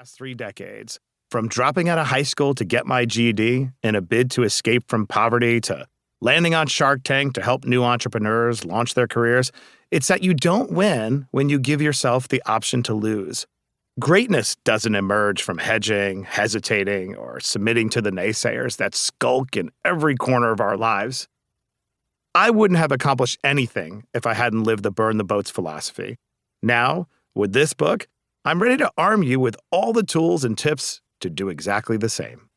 Last 3 decades, from dropping out of high school to get my GED in a bid to escape from poverty to landing on Shark Tank to help new entrepreneurs launch their careers, it's that you don't win when you give yourself the option to lose. Greatness doesn't emerge from hedging, hesitating, or submitting to the naysayers that skulk in every corner of our lives. I wouldn't have accomplished anything if I hadn't lived the burn the boats philosophy. Now, with this book, I'm ready to arm you with all the tools and tips to do exactly the same.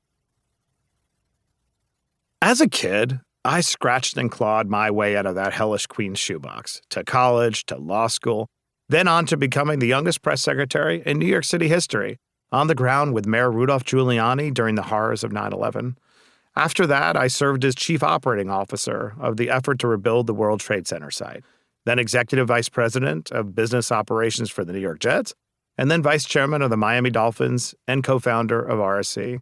As a kid, I scratched and clawed my way out of that hellish queen's shoebox, to college, to law school, then on to becoming the youngest press secretary in New York City history, on the ground with Mayor Rudolph Giuliani during the horrors of 9/11. After that, I served as chief operating officer of the effort to rebuild the World Trade Center site, then executive vice president of business operations for the New York Jets, and then vice chairman of the Miami Dolphins and co-founder of RSC.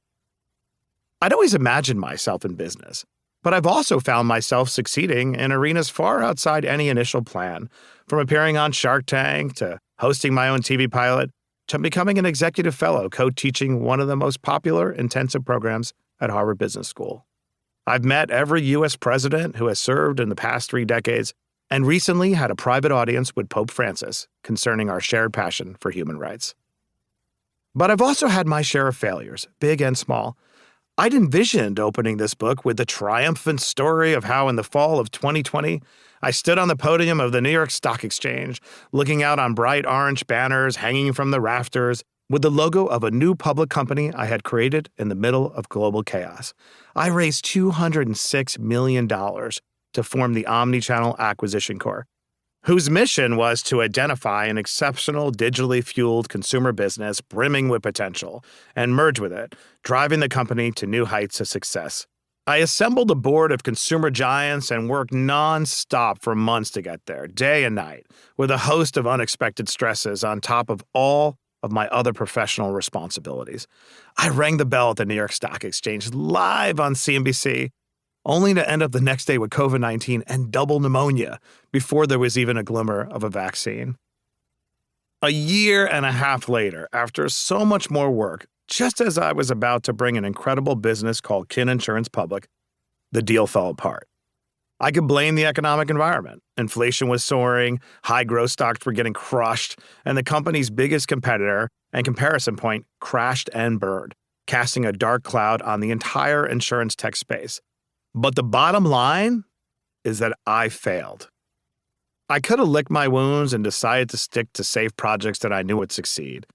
I'd always imagined myself in business, but I've also found myself succeeding in arenas far outside any initial plan, from appearing on Shark Tank to hosting my own TV pilot to becoming an executive fellow co-teaching one of the most popular intensive programs at Harvard Business School. I've met every U.S. president who has served in the past 3 decades, and recently had a private audience with Pope Francis concerning our shared passion for human rights. But I've also had my share of failures, big and small. I'd envisioned opening this book with the triumphant story of how in the fall of 2020, I stood on the podium of the New York Stock Exchange, looking out on bright orange banners hanging from the rafters, with the logo of a new public company I had created in the middle of global chaos. I raised $206 million to form the Omnichannel Acquisition Corp, whose mission was to identify an exceptional digitally fueled consumer business brimming with potential and merge with it, driving the company to new heights of success. I assembled a board of consumer giants and worked non-stop for months to get there, day and night, with a host of unexpected stresses on top of all of my other professional responsibilities. I rang the bell at the New York Stock Exchange live on CNBC, only to end up the next day with COVID-19 and double pneumonia before there was even a glimmer of a vaccine. A year and a half later, after so much more work, just as I was about to bring an incredible business called Kin Insurance public, the deal fell apart. I could blame the economic environment. Inflation was soaring, high growth stocks were getting crushed, and the company's biggest competitor and comparison point crashed and burned, casting a dark cloud on the entire insurance tech space. But the bottom line is that I failed. I could have licked my wounds and decided to stick to safe projects that I knew would succeed.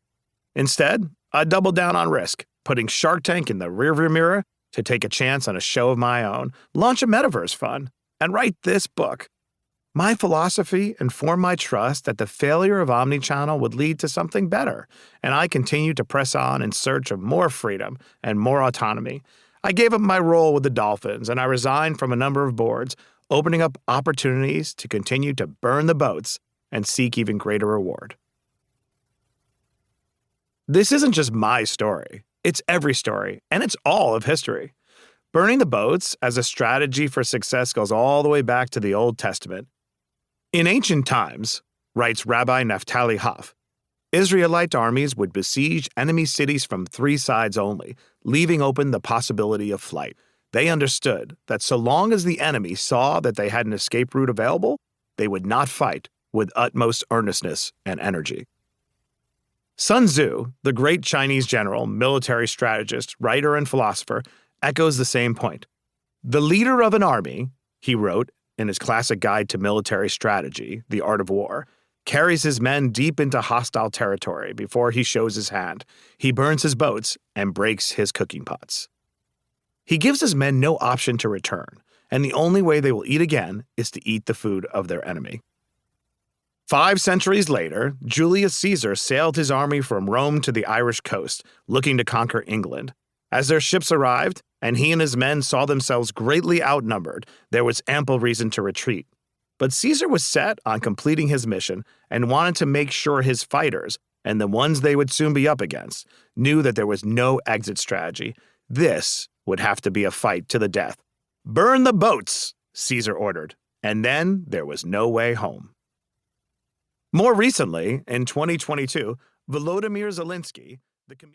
Instead, I doubled down on risk, putting Shark Tank in the rearview mirror to take a chance on a show of my own, launch a metaverse fund, and write this book. My philosophy informed my trust that the failure of Omnichannel would lead to something better, and I continued to press on in search of more freedom and more autonomy. I gave up my role with the Dolphins, and I resigned from a number of boards, opening up opportunities to continue to burn the boats and seek even greater reward. This isn't just my story. It's every story, and it's all of history. Burning the boats as a strategy for success goes all the way back to the Old Testament. In ancient times, writes Rabbi Naphtali Hoff, Israelite armies would besiege enemy cities from 3 sides only, leaving open the possibility of flight. They understood that so long as the enemy saw that they had an escape route available, they would not fight with utmost earnestness and energy. Sun Tzu, the great Chinese general, military strategist, writer, and philosopher, echoes the same point. The leader of an army, he wrote in his classic guide to military strategy, The Art of War, carries his men deep into hostile territory before he shows his hand. He burns his boats and breaks his cooking pots. He gives his men no option to return, and the only way they will eat again is to eat the food of their enemy. 5 centuries later, Julius Caesar sailed his army from Rome to the Irish coast, looking to conquer England. As their ships arrived, and he and his men saw themselves greatly outnumbered, there was ample reason to retreat. But Caesar was set on completing his mission and wanted to make sure his fighters, and the ones they would soon be up against, knew that there was no exit strategy. This would have to be a fight to the death. "Burn the boats," Caesar ordered, and then there was no way home. More recently, in 2022, Volodymyr Zelensky, the comedian